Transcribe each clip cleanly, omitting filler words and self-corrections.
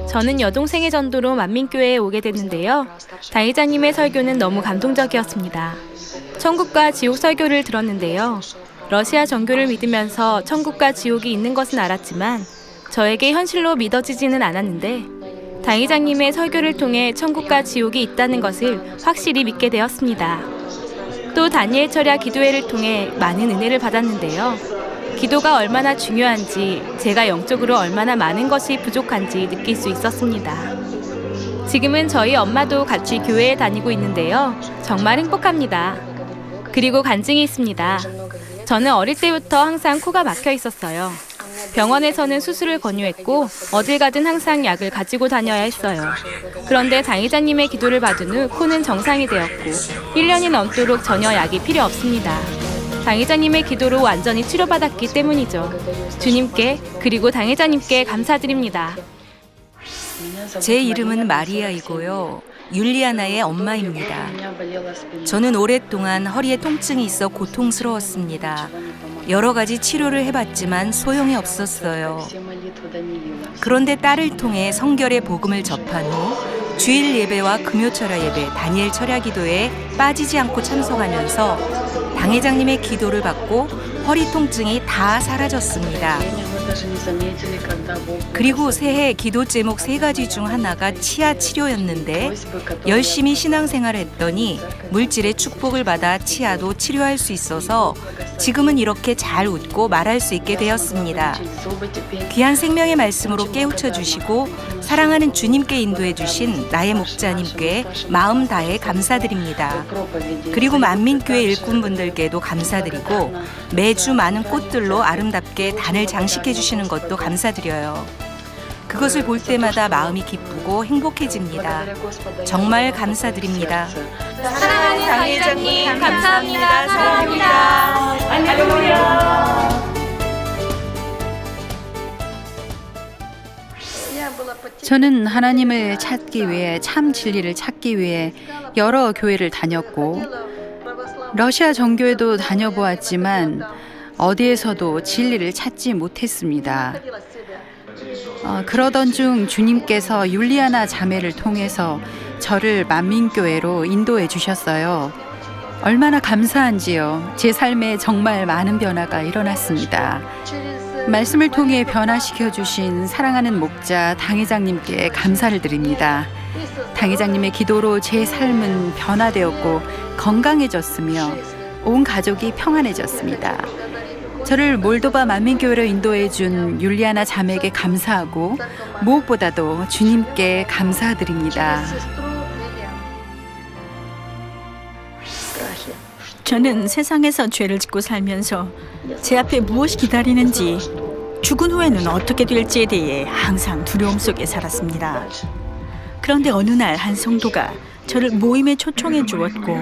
저는 여동생의 전도로 만민교회에 오게 됐는데요. 당회장님의 설교는 너무 감동적이었습니다. 천국과 지옥 설교를 들었는데요. 러시아 정교를 믿으면서 천국과 지옥이 있는 것은 알았지만 저에게 현실로 믿어지지는 않았는데 당회장님의 설교를 통해 천국과 지옥이 있다는 것을 확실히 믿게 되었습니다. 또 다니엘 철야 기도회를 통해 많은 은혜를 받았는데요. 기도가 얼마나 중요한지, 제가 영적으로 얼마나 많은 것이 부족한지 느낄 수 있었습니다. 지금은 저희 엄마도 같이 교회에 다니고 있는데요. 정말 행복합니다. 그리고 간증이 있습니다. 저는 어릴 때부터 항상 코가 막혀 있었어요. 병원에서는 수술을 권유했고 어딜 가든 항상 약을 가지고 다녀야 했어요. 그런데 당회장님의 기도를 받은 후 코는 정상이 되었고 1년이 넘도록 전혀 약이 필요 없습니다. 당회장님의 기도로 완전히 치료받았기 때문이죠. 주님께 그리고 당회장님께 감사드립니다. 제 이름은 마리아이고요. 율리아나의 엄마입니다. 저는 오랫동안 허리에 통증이 있어 고통스러웠습니다. 여러 가지 치료를 해봤지만 소용이 없었어요. 그런데 딸을 통해 성결의 복음을 접한 후 주일 예배와 금요 철야 예배, 다니엘 철야 기도에 빠지지 않고 참석하면서 당회장님의 기도를 받고 허리 통증이 다 사라졌습니다. 그리고 새해 기도 제목 3가지 중 하나가 치아 치료였는데 열심히 신앙생활을 했더니 물질의 축복을 받아 치아도 치료할 수 있어서 지금은 이렇게 잘 웃고 말할 수 있게 되었습니다. 귀한 생명의 말씀으로 깨우쳐 주시고 사랑하는 주님께 인도해 주신 나의 목자님께 마음 다해 감사드립니다. 그리고 만민교회 일꾼분들께도 감사드리고 매주 많은 꽃들로 아름답게 단을 장식해 주시는 것도 감사드려요. 그것을 볼 때마다 마음이 기쁘고 행복해집니다. 정말 감사드립니다. 사랑하는 당회장님 감사합니다. 사랑합니다. 할렐루야. 저는 하나님을 찾기 위해, 참 진리를 찾기 위해 여러 교회를 다녔고 러시아 정교회도 다녀보았지만 어디에서도 진리를 찾지 못했습니다. 그러던 중 주님께서 율리아나 자매를 통해서 저를 만민교회로 인도해 주셨어요. 얼마나 감사한지요. 제 삶에 정말 많은 변화가 일어났습니다. 말씀을 통해 변화시켜 주신 사랑하는 목자 당회장님께 감사를 드립니다. 당회장님의 기도로 제 삶은 변화되었고 건강해졌으며 온 가족이 평안해졌습니다. 저를 몰도바 만민교회로 인도해 준 율리아나 자매에게 감사하고 무엇보다도 주님께 감사드립니다. 저는 세상에서 죄를 짓고 살면서 제 앞에 무엇이 기다리는지, 죽은 후에는 어떻게 될지에 대해 항상 두려움 속에 살았습니다. 그런데 어느 날 한 성도가 저를 모임에 초청해 주었고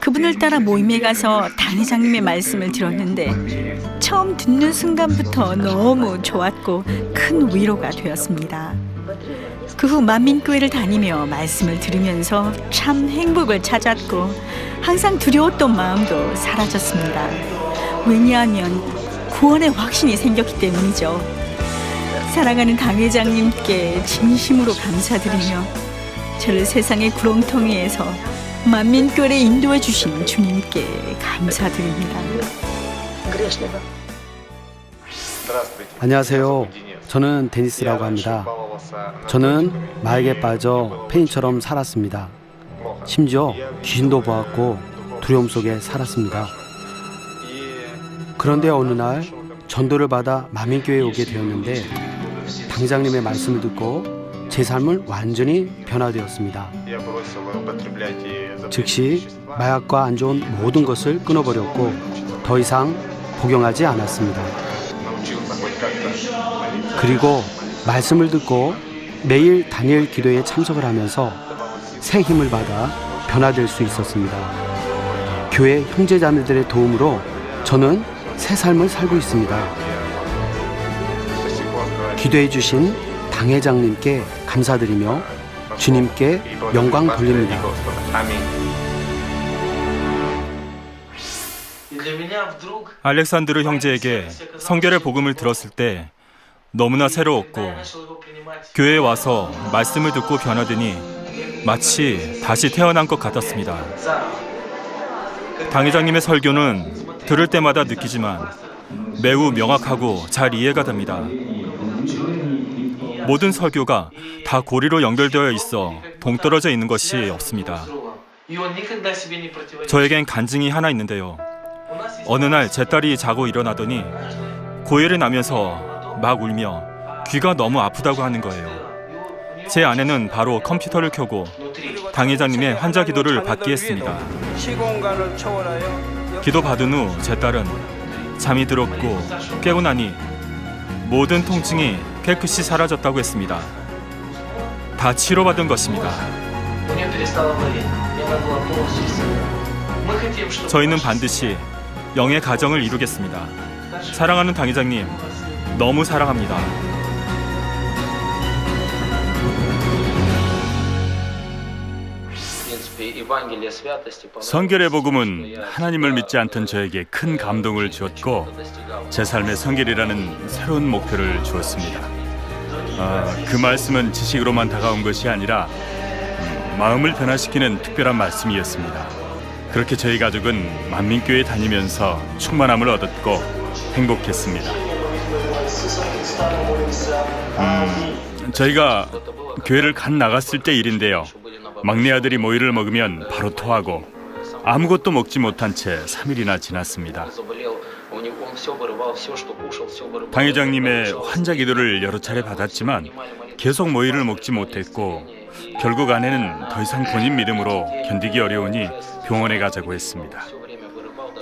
그분을 따라 모임에 가서 당회장님의 말씀을 들었는데 처음 듣는 순간부터 너무 좋았고 큰 위로가 되었습니다. 그 후 만민교회를 다니며 말씀을 들으면서 참 행복을 찾았고 항상 두려웠던 마음도 사라졌습니다. 왜냐하면 구원의 확신이 생겼기 때문이죠. 사랑하는 당회장님께 진심으로 감사드리며 저를 세상의 구렁텅이에서 만민교회에 인도해 주신 주님께 감사드립니다. 안녕하세요. 저는 데니스라고 합니다. 저는 마약에 빠져 폐인처럼 살았습니다. 심지어 귀신도 보았고 두려움 속에 살았습니다. 그런데 어느 날 전도를 받아 만민교회에 오게 되었는데 당장님의 말씀을 듣고 제 삶은 완전히 변화되었습니다. 즉시 마약과 안 좋은 모든 것을 끊어버렸고 더 이상 복용하지 않았습니다. 그리고 말씀을 듣고 매일 다니엘 기도에 참석을 하면서 새 힘을 받아 변화될 수 있었습니다. 교회 형제자매들의 도움으로 저는 새 삶을 살고 있습니다. 기도해 주신 당회장님께 감사드리며 주님께 영광 돌립니다. 알렉산드르 형제에게 성결의 복음을 들었을 때 너무나 새로웠고 교회에 와서 말씀을 듣고 변화되니 마치 다시 태어난 것 같았습니다. 당회장님의 설교는 들을 때마다 느끼지만 매우 명확하고 잘 이해가 됩니다. 모든 설교가 다 고리로 연결되어 있어 동떨어져 있는 것이 없습니다. 저에겐 간증이 하나 있는데요. 어느 날 제 딸이 자고 일어나더니 고열이 나면서 막 울며 귀가 너무 아프다고 하는 거예요. 제 아내는 바로 컴퓨터를 켜고 당회장님의 환자 기도를 받기 했습니다. 기도 받은 후 제 딸은 잠이 들었고 깨고 나니 모든 통증이 깨끗이 사라졌다고 했습니다. 다 치료받은 것입니다. 저희는 반드시 영의 가정을 이루겠습니다. 사랑하는 당회장님, 너무 사랑합니다. 성결의 복음은 하나님을 믿지 않던 저에게 큰 감동을 주었고 제 삶의 성결이라는 새로운 목표를 주었습니다. 그 말씀은 지식으로만 다가온 것이 아니라 마음을 변화시키는 특별한 말씀이었습니다. 그렇게 저희 가족은 만민교회 다니면서 충만함을 얻었고 행복했습니다. 저희가 교회를 갓 나갔을 때 일인데요. 막내 아들이 모이를 먹으면 바로 토하고 아무것도 먹지 못한 채 3일이나 지났습니다. 당회장님의 환자 기도를 여러 차례 받았지만 계속 모이를 먹지 못했고 결국 아내는 더 이상 본인 믿음으로 견디기 어려우니 병원에 가자고 했습니다.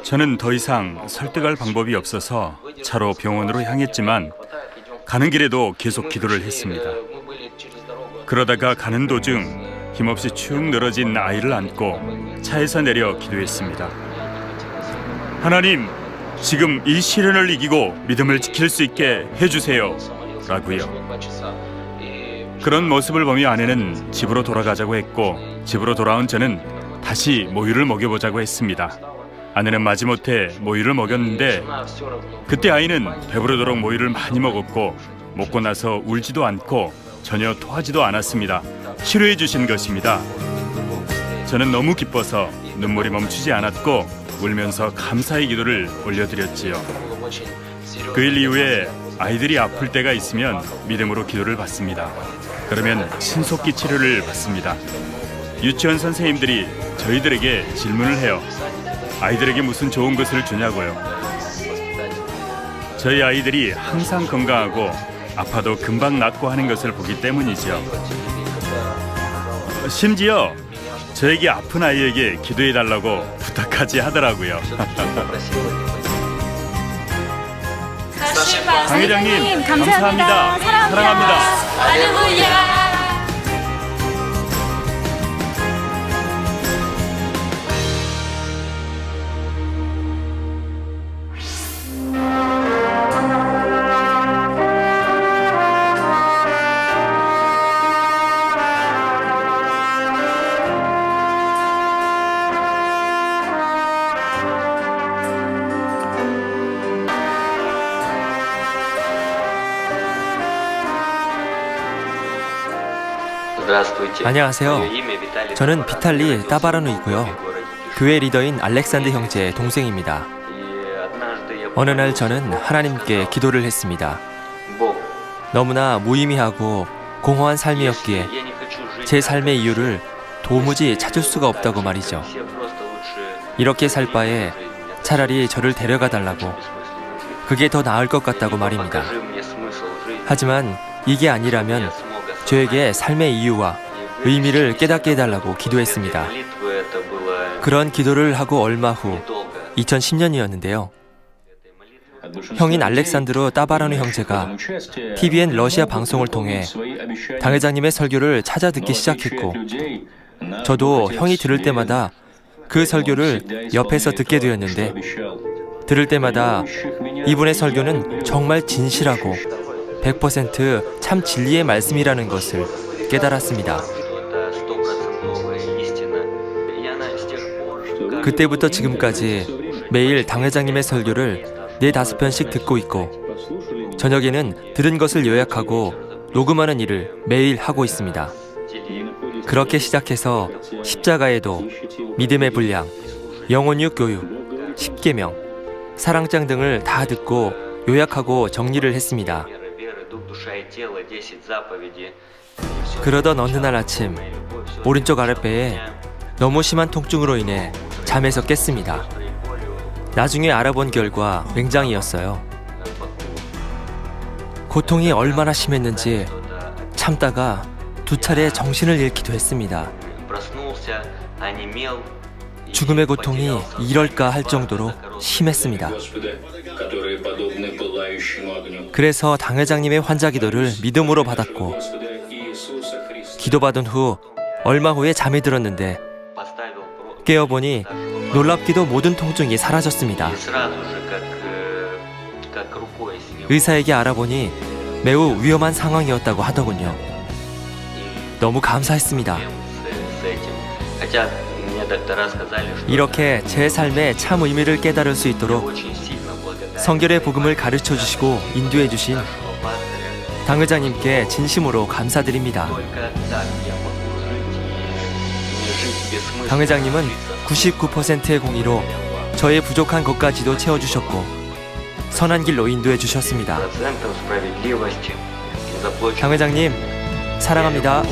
저는 더 이상 설득할 방법이 없어서 차로 병원으로 향했지만 가는 길에도 계속 기도를 했습니다. 그러다가 가는 도중 힘없이 축 늘어진 아이를 안고 차에서 내려 기도했습니다. 하나님, 지금 이 시련을 이기고 믿음을 지킬 수 있게 해주세요 라고요. 그런 모습을 보며 아내는 집으로 돌아가자고 했고 집으로 돌아온 저는 다시 모유를 먹여보자고 했습니다. 아내는 마지못해 모유를 먹였는데 그때 아이는 배부르도록 모유를 많이 먹었고 먹고 나서 울지도 않고 전혀 토하지도 않았습니다. 치료해 주신 것입니다. 저는 너무 기뻐서 눈물이 멈추지 않았고 울면서 감사의 기도를 올려드렸지요. 그 일 이후에 아이들이 아플 때가 있으면 믿음으로 기도를 받습니다. 그러면 신속히 치료를 받습니다. 유치원 선생님들이 저희들에게 질문을 해요. 아이들에게 무슨 좋은 것을 주냐고요. 저희 아이들이 항상 건강하고 아파도 금방 낫고 하는 것을 보기 때문이죠. 심지어 저에게 아픈 아이에게 기도해달라고 부탁하지 하더라고요. 강 회장님, 감사합니다. 사랑합니다. 할렐루야. 안녕하세요. 저는 비탈리 따바라누이고요. 교회 리더인 알렉산드 형제의 동생입니다. 어느 날 저는 하나님께 기도를 했습니다. 너무나 무의미하고 공허한 삶이었기에 제 삶의 이유를 도무지 찾을 수가 없다고 말이죠. 이렇게 살 바에 차라리 저를 데려가 달라고, 그게 더 나을 것 같다고 말입니다. 하지만 이게 아니라면 저에게 삶의 이유와 의미를 깨닫게 해달라고 기도했습니다. 그런 기도를 하고 얼마 후 2010년이었는데요. 형인 알렉산드르 따바라누 형제가 TVN 러시아 방송을 통해 당회장님의 설교를 찾아 듣기 시작했고, 저도 형이 들을 때마다 그 설교를 옆에서 듣게 되었는데, 들을 때마다 이분의 설교는 정말 진실하고 100% 참 진리의 말씀이라는 것을 깨달았습니다. 그때부터 지금까지 매일 당회장님의 설교를 4-5편씩 듣고 있고 저녁에는 들은 것을 요약하고 녹음하는 일을 매일 하고 있습니다. 그렇게 시작해서 십자가의 도, 믿음의 분량, 영혼육 교육, 십계명, 사랑장 등을 다 듣고 요약하고 정리를 했습니다. 그러던 어느 날 아침 오른쪽 아랫배에 너무 심한 통증으로 인해 잠에서 깼습니다. 나중에 알아본 결과 맹장이었어요. 고통이 얼마나 심했는지 참다가 2차례 정신을 잃기도 했습니다. 죽음의 고통이 이럴까 할 정도로 심했습니다. 그래서 당회장님의 환자 기도를 믿음으로 받았고 기도받은 후 얼마 후에 잠이 들었는데 깨어보니 놀랍게도 모든 통증이 사라졌습니다. 의사에게 알아보니 매우 위험한 상황이었다고 하더군요. 너무 감사했습니다. 이렇게 제 삶의 참 의미를 깨달을 수 있도록 성결의 복음을 가르쳐 주시고 인도해 주신 당회장님께 진심으로 감사드립니다. 당회장님은 99%의 공의로 저의 부족한 것까지도 채워주셨고 선한 길로 인도해 주셨습니다. 당회장님, 사랑합니다.